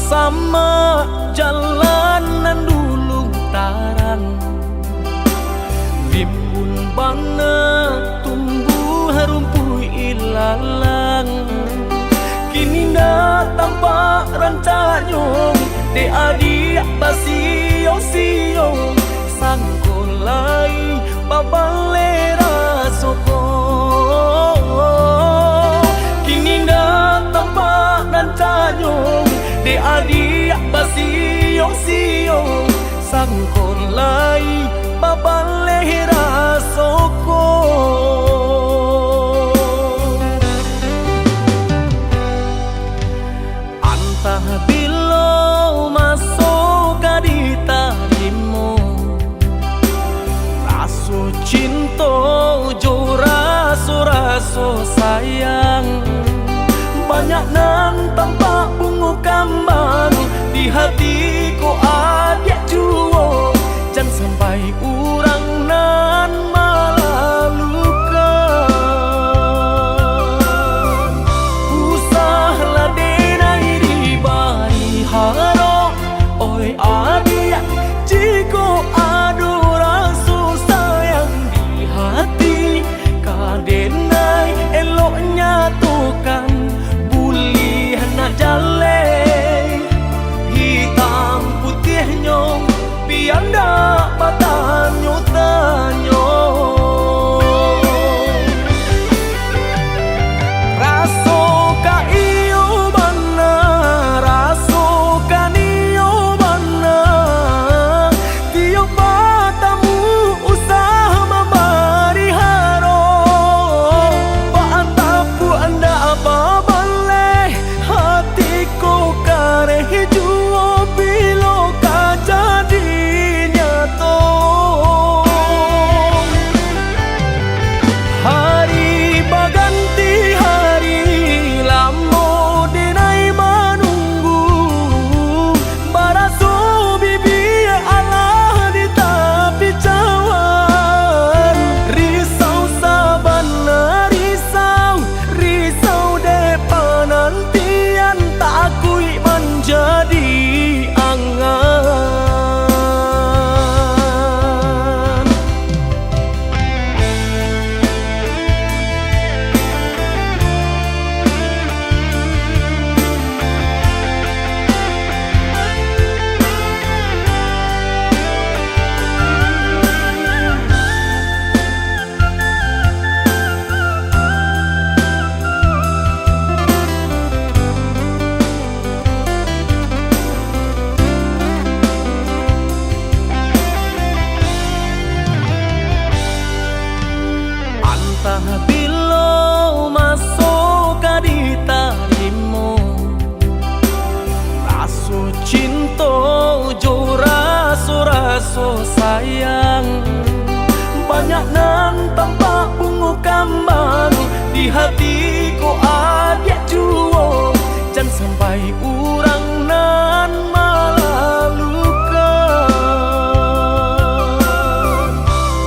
sama jalanan dulu tarang, rimbun bana tumbuh rumput ilalang. Kini dah tampak rancanyong de adik basio-sio sangkolai babalera soko. Kini dah tampak rancanyong de adik basio-sio sangkolai babalera soko. Bilo masuk di tarimu, raso cinta jo raso sayang. Banyak nan tampak bunga kambang di hatiku adik juo, jangan sampai urang nan malah luka. Usahlah denai di bari haro, oi adik jiko adu rasa sayang di hati. Kadenai eloknya tukan bulih nak jale, hitam putih nyong biar ndak batanyo tanyo. Raso ka iyo bana, raso ka niyo bana, tiap matamu usaha memberi haro. Paantapu anda apa baleh, hatiku kareh juo bilo ka jadi nyato. Hari baganti hari lamo denai menunggu, baraso bibi Allah di tepi cawan. Risau sabana risau depan nantian tak akui menjadi angan. Bilo masuk di tarimu, raso cinta jo raso sayang. Banyak nan tampak bunga kambang di hatiku adik juo, jangan sampai urang nan malah luka.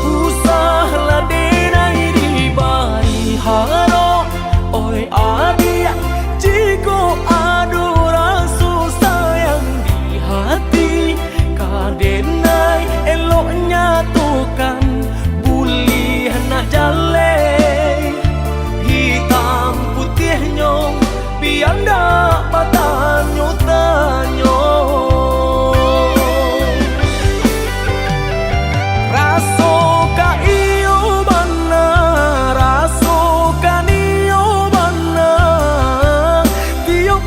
Usahlah denai di bari haro, oi adik jiko adu rasa sayang di hati. Kadenai eloknya tukan bulih nak jale, hitam putih nyong biar ndak batanyo tanyo. Raso ka iyo bana, raso ka niyo bana, tiap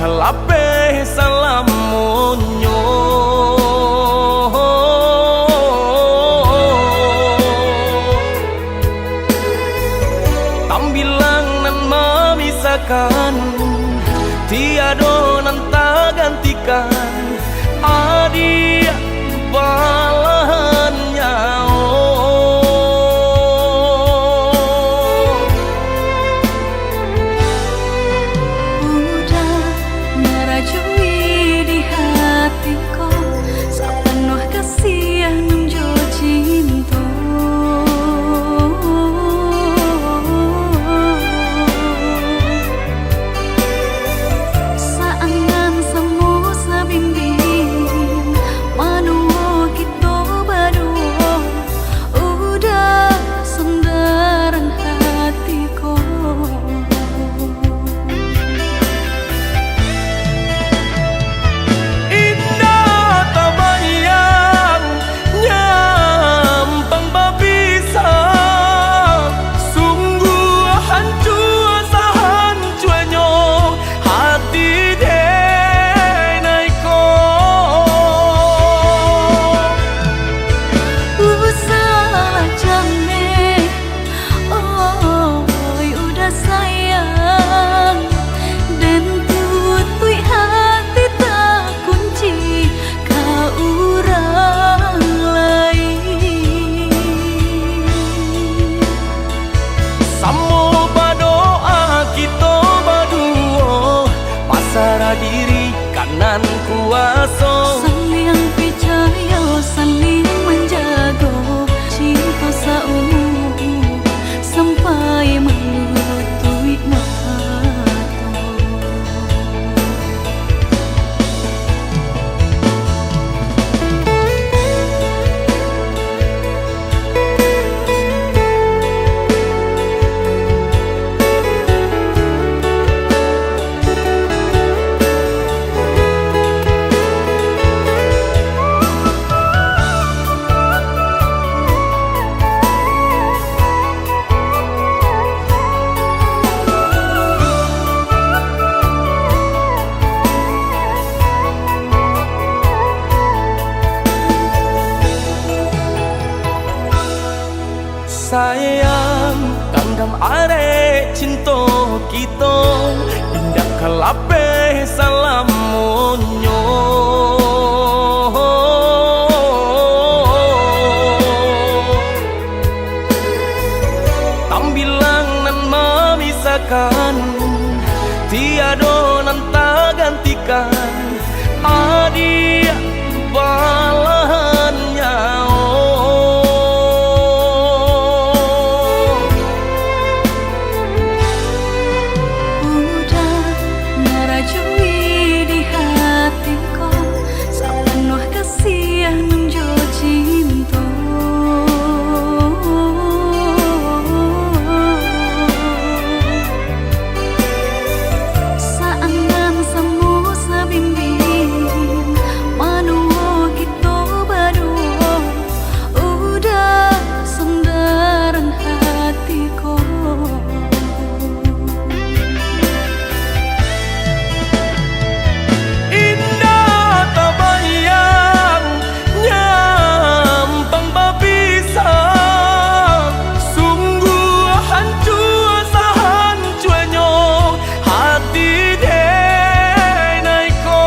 kelape salamunyo tambilang nan memisahkan tiado nan tak gantikan adik balahannya udah merajui di hatiku sepenuh kasih nunjo cinta saangan semu sabimbing manuo kita berdua udah sendaran hatiku indah tak bayang nyampang babisang sungguh hancur sahancurnya hati denaiku salah jane oi udah sayang dan tutui hati tak kunci ka urang lain Samo berdoa kita berdua pasrah diri kanan kuasa saling percaya saling menjaga cinta seumur sampai melutui mata sayang kanggam arek cinta kita indah kelape salamunyo tambilang nan memisahkan tiado nan tak gantikan adik balahannya udah merajui di hatiku sepenuh kasih nunjo cinta saangan semu sabimbing manuo kita berdua udah sendaran hatiku indah tak bayang nyampang babisang sungguh hancur sahancurnya hati denaiku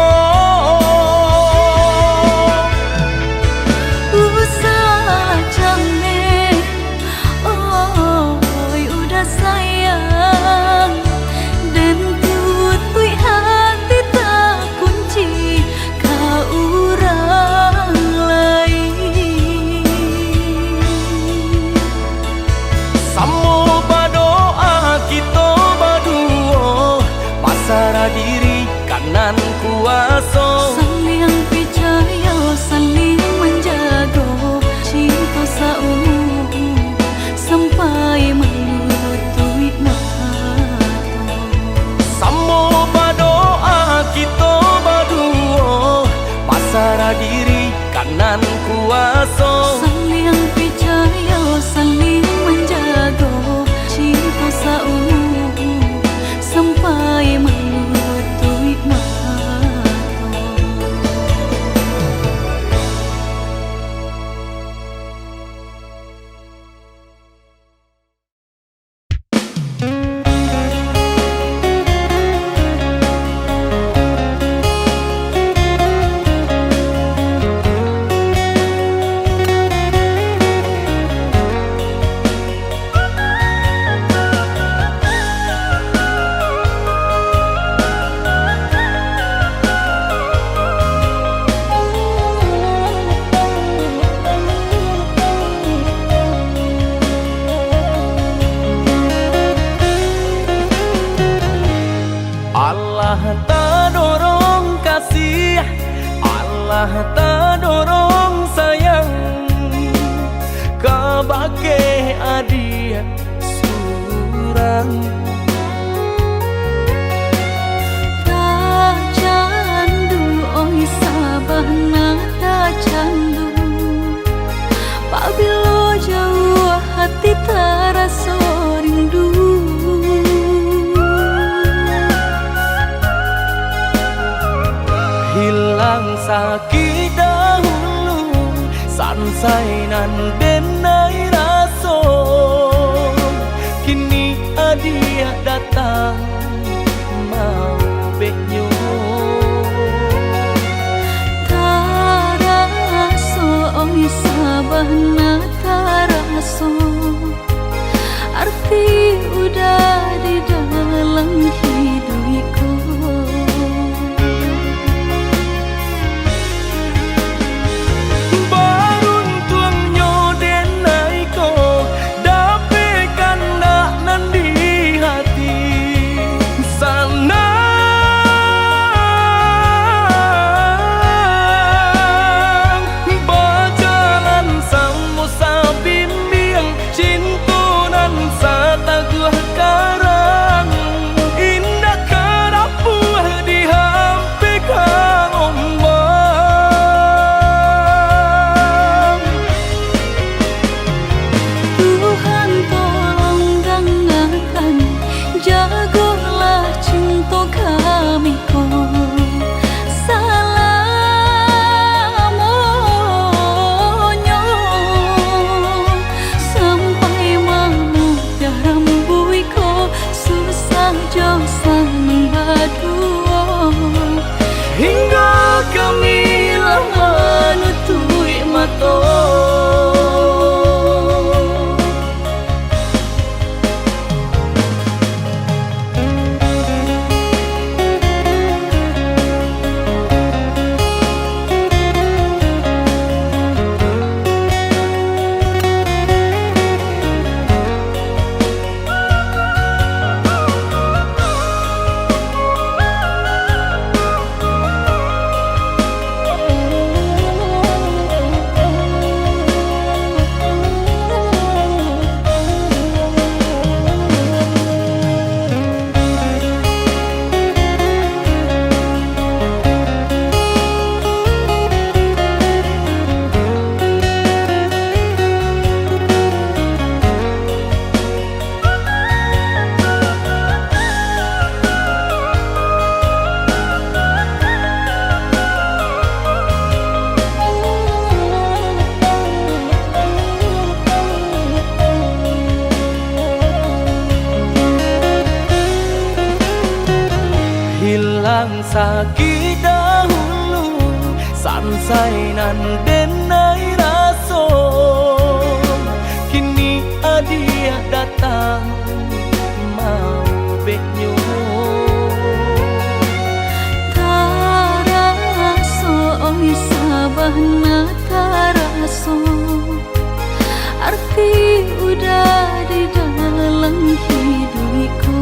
salah jane oi udah sayang dan tutui hati tak kunci ka urang lain Samo berdoa kita berdua pasrah diri kanan kuasa saling percaya saling menjaga cinta seumur sampai melutui mata Samo berdoa kita berdua pasrah diri kanan kuasa saling percaya saling menjaga cinta seumur sampai melutui mata Allah tak dorong sayang kabake adia surang. Tak candu oi sabahna tak candu, pabilo jauh hati terasa rindu. Hilang sakit dahulu sansainan denai raso, kini adia datang mau beknyo. Taraso oi sabahna taraso, arti udah di dalam hidupku. Hingga kami lama nutui mata. Hilang sakit dahulu sansainan denai raso, kini adia datang mau beknyo. Taraso oi sabahna taraso, arti udah di dalam hidupku.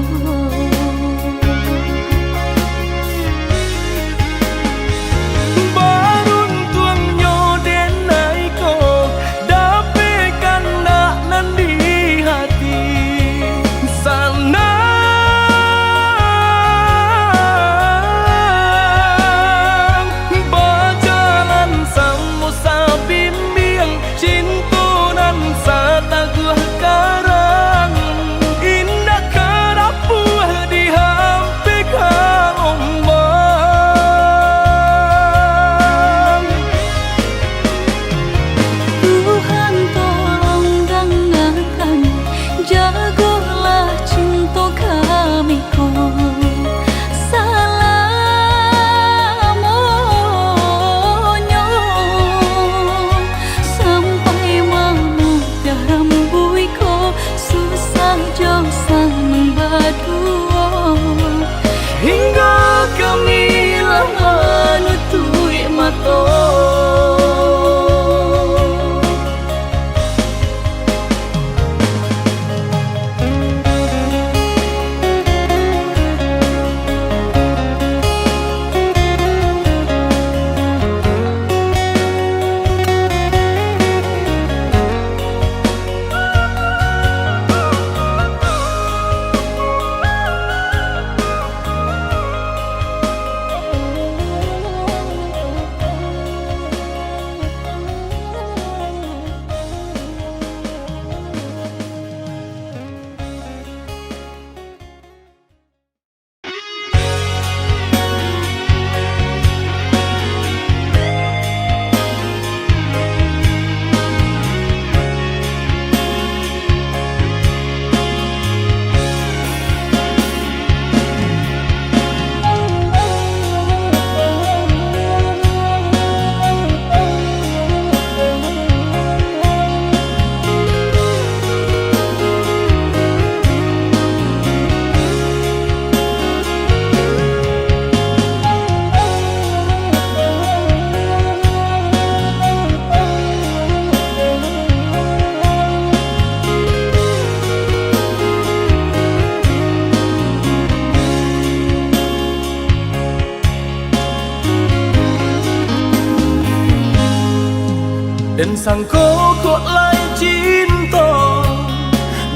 Dan sangko kok lai cinta,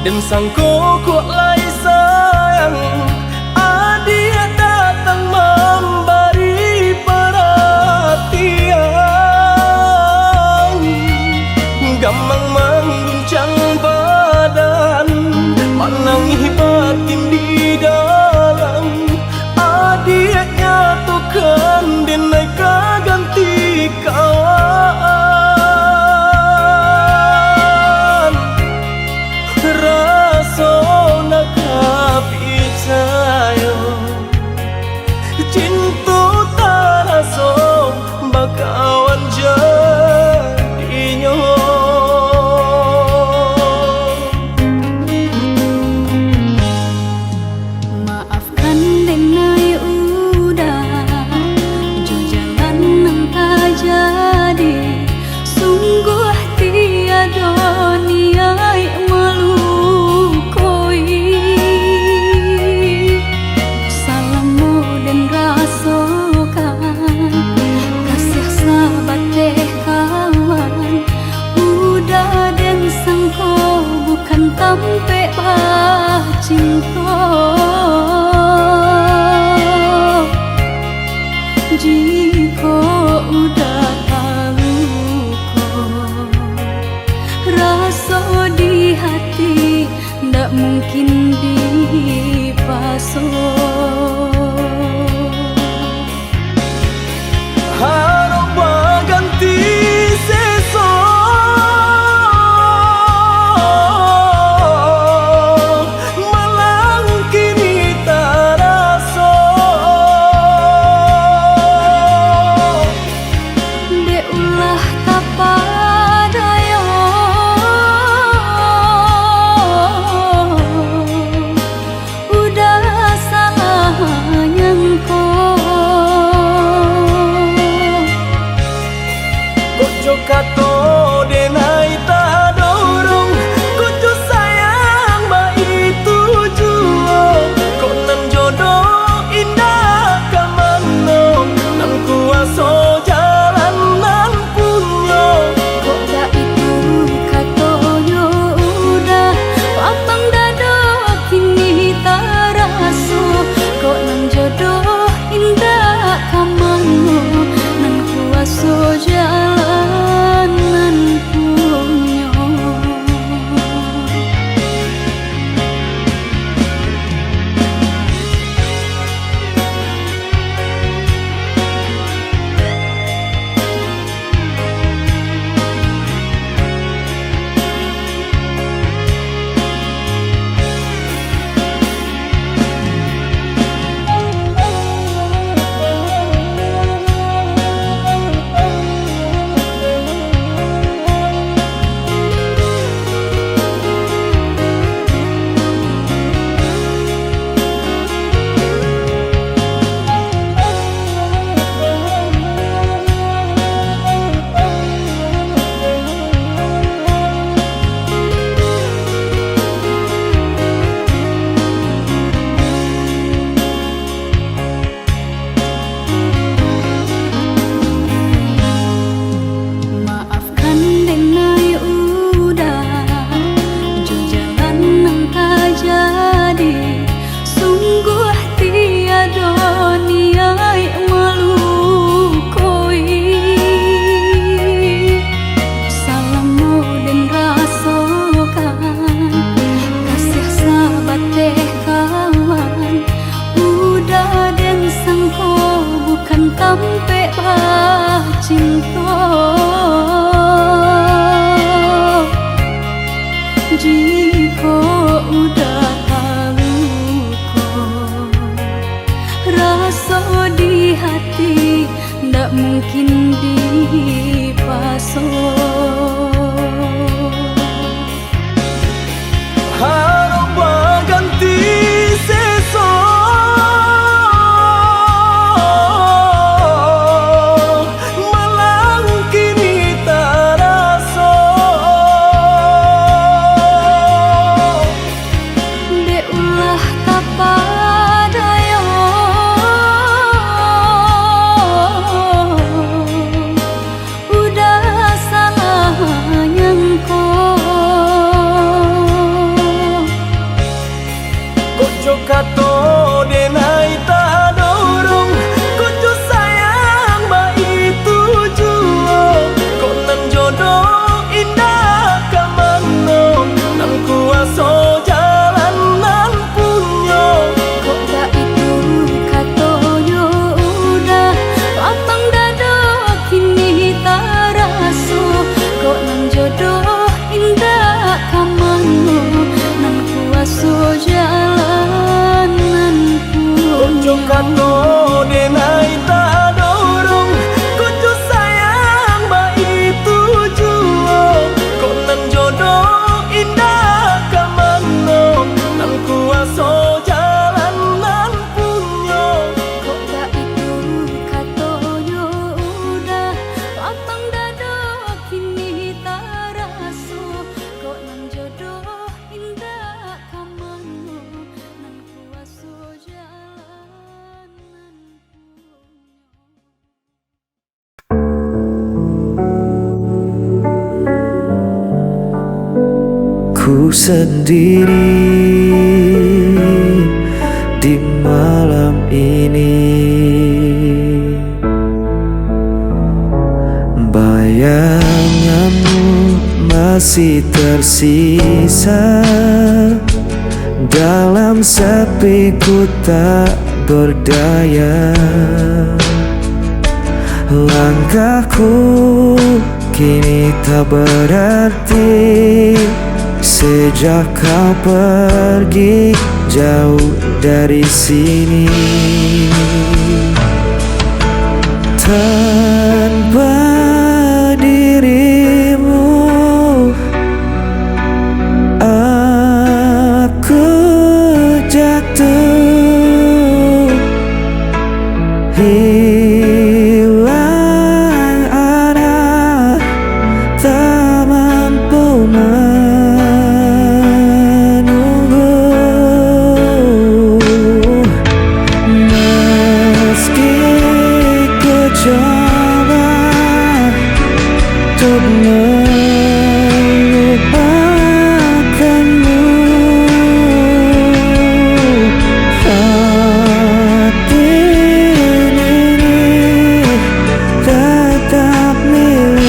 dan sangko kok lai sayang. Dia datang memberi perhatian, gampang mengguncang badan, menangis batin di dalam. Dia nyatukan dan naik ganti kawan. Rasa nak percaya cinta tak rasa bakawan jadinya. Maafkan denai udah jo jalan nang tak jadi, sungguh tiada niat melukoi. Salahmu dan rasakan kasih sahabat teh kawan. Udah dan sangko bukan tampe bah cinta. Jika udah tahu kok rasa di hati ndak mungkin dipasok. Harap berganti sesok, malang kini tak rasa. Dek ulah tapadaya, udah salah nyangko. Kojo kato denai tak dorong, kojo sayang ba itu jua. Kok nan jodoh indah kamano, nan kuaso jalan nan punya. Kok dah itu katonyo udah papang dado kini tak raso. Kok nang jodoh indah kamano, nan kuaso jalan Ku sendiri di malam ini, bayanganmu masih tersisa dalam sepiku tak berdaya. Langkahku kini tak berarti sejak kau pergi jauh dari sini. Tanpa dirimu aku jatuh, hilang arah, tak mampu menunggu. Meski ku coba untuk melupakanmu, hati ini tetap milikmu.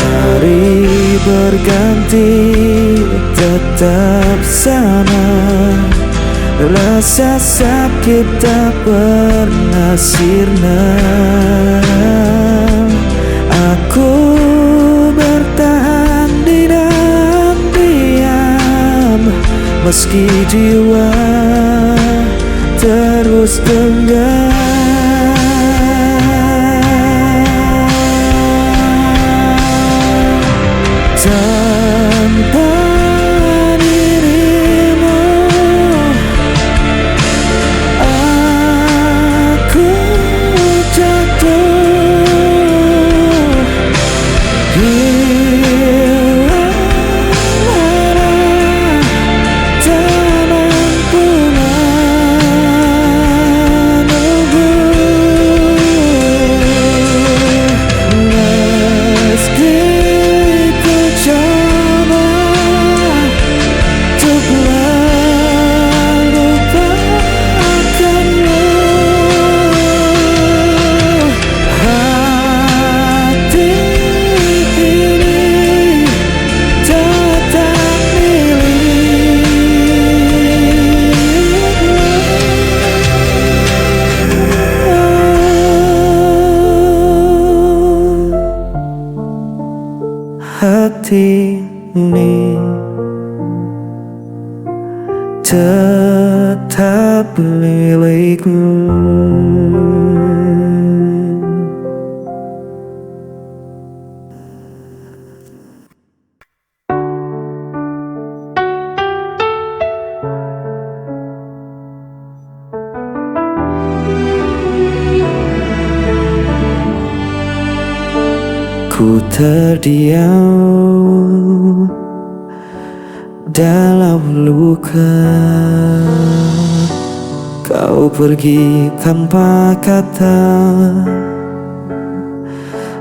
Hari berganti tetap sama, rasa sakit tak pernah sirna. Aku bertahan di dalam diam, meski jiwa terus tenggelam. Tanpa dirimu aku jatuh, hilang arah, tak mampu menunggu. Meski coba untuk melupakanmu, hati ini tetap milikmu. Hati ini tetap milikmu. Ku terdiam dalam luka, kau pergi tanpa kata,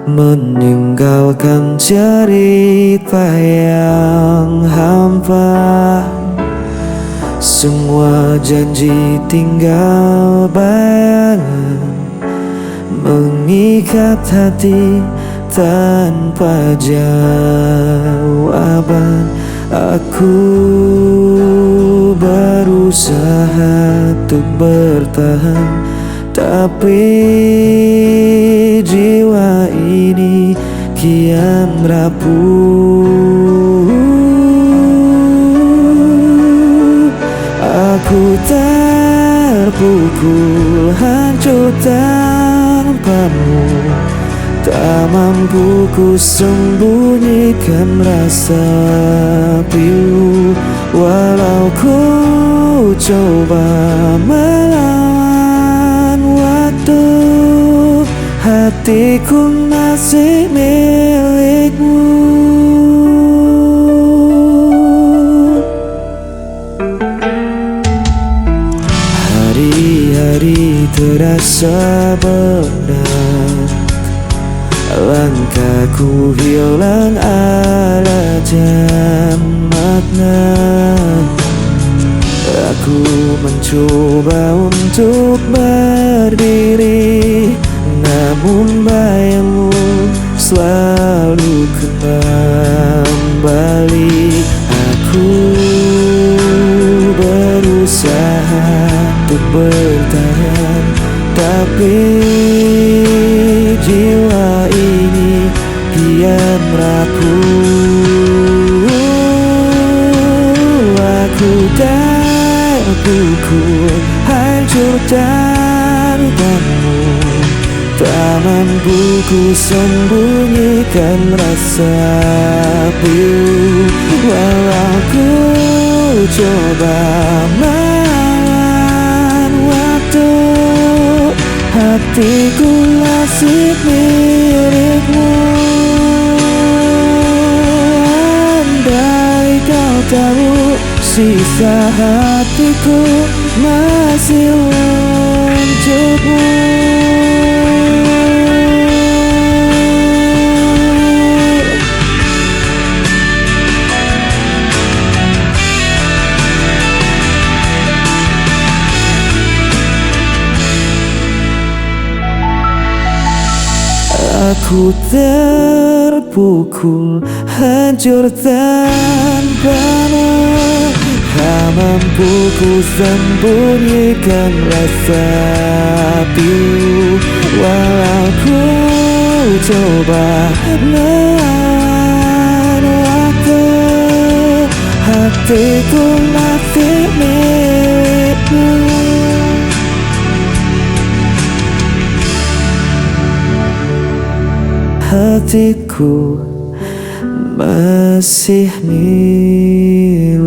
meninggalkan cerita yang hampa. Semua janji tinggal bayangan, mengikat hati tanpa jawaban. Aku berusaha untuk bertahan, tapi jiwa ini kian rapuh. Aku terpukul hancur tanpamu, tak Tak mampu ku sembunyikan rasa pilu, walau ku coba melawan waktu. Hatiku masih milikmu. Hari-hari terasa berat, langkahku hilang arah dan makna. Aku mencoba untuk berdiri, namun bayangmu selalu kembali. Aku berusaha untuk bertahan, tapi jiwa ini kian rapuh. Aku terpukul, hancur tanpamu. Tak mampu ku sembunyikan rasa pilu, walau ku coba melawan waktu. Hatiku masih milikmu. Andai kau tahu, sisa hatiku masih untukmu. Aku terpukul, hancur tanpamu. Tak mampu ku sembunyikan rasa pilu, walau ku coba melawan waktu. Hatiku masih milikmu. Hatiku masih milikmu.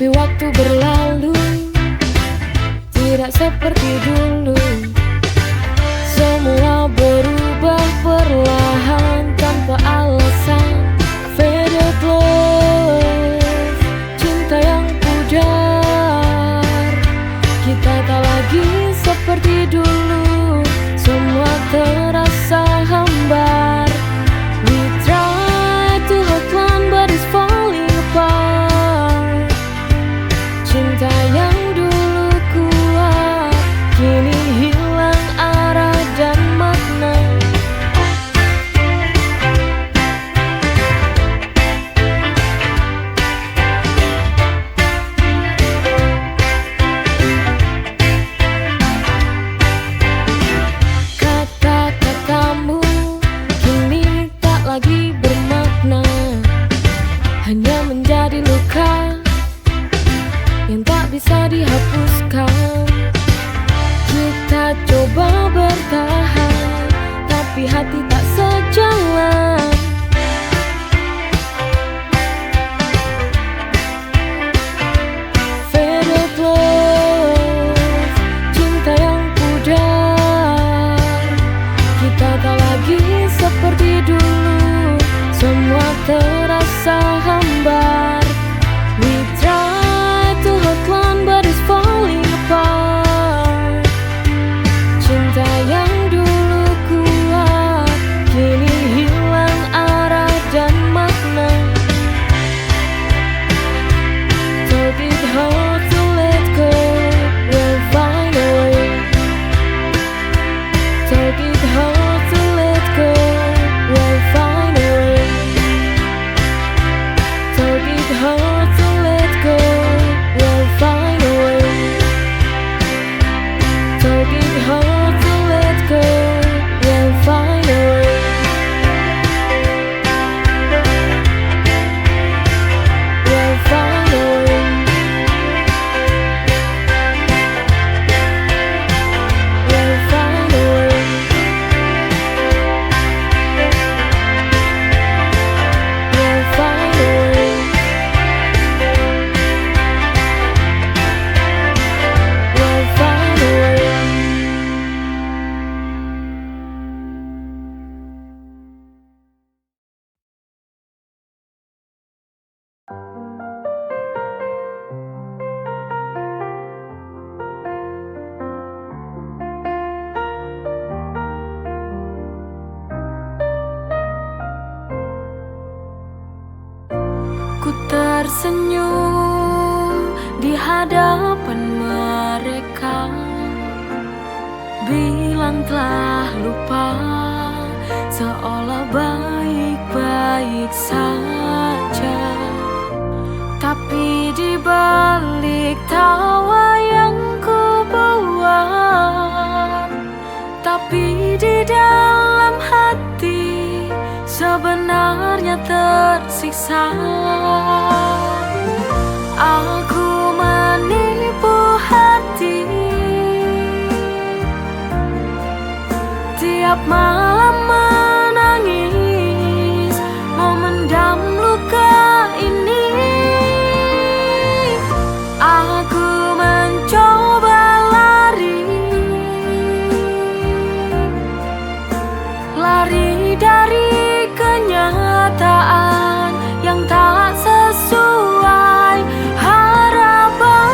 Waktu berlalu tidak seperti dulu. Semua berubah perlahan tanpa alasan. Faded love, cinta yang pudar. Kita tak lagi seperti dulu. Semua terasa hambar. We try to hold on but it's falling apart. Cinta yang dulu kuat kini hilang arah dan makna. Kata-katamu kini tak lagi bermakna, hanya menjadi luka yang tak bisa dihapuskan. Kita coba bertahan, tapi hati tak sejalan. Faded love, cinta yang pudar. Kita tak lagi seperti dulu. Semua terasa hambar. We try to hold on but it's falling apart. Cinta yang dulu ku tersenyum di hadapan mereka, bilang telah lupa, seolah baik-baik saja. Tapi di balik tawa yang ku buat, tapi di dalam hati sebenarnya tersiksa. Aku menipu hati, tiap malam menangis, memendam luka ini. Aku mencoba lari dari kenyataan yang tak sesuai harapan.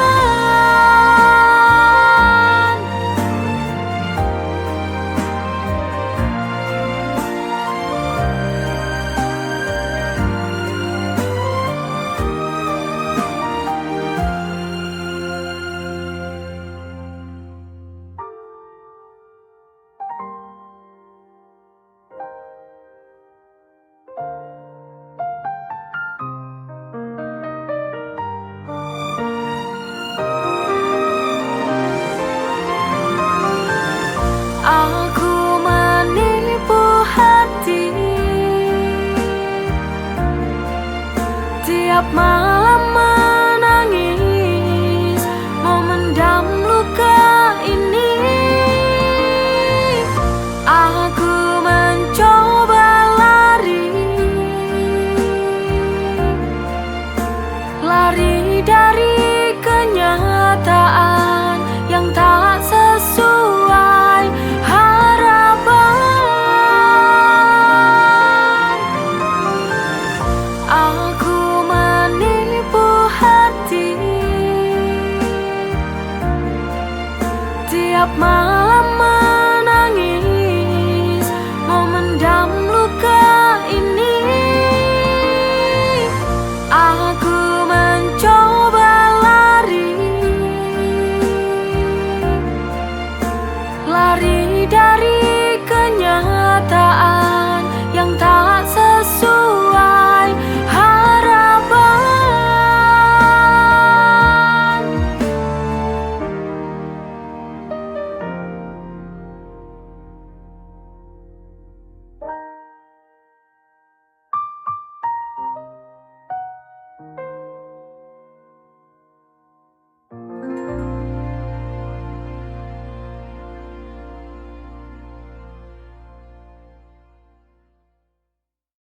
Aku menipu hati, tiap malam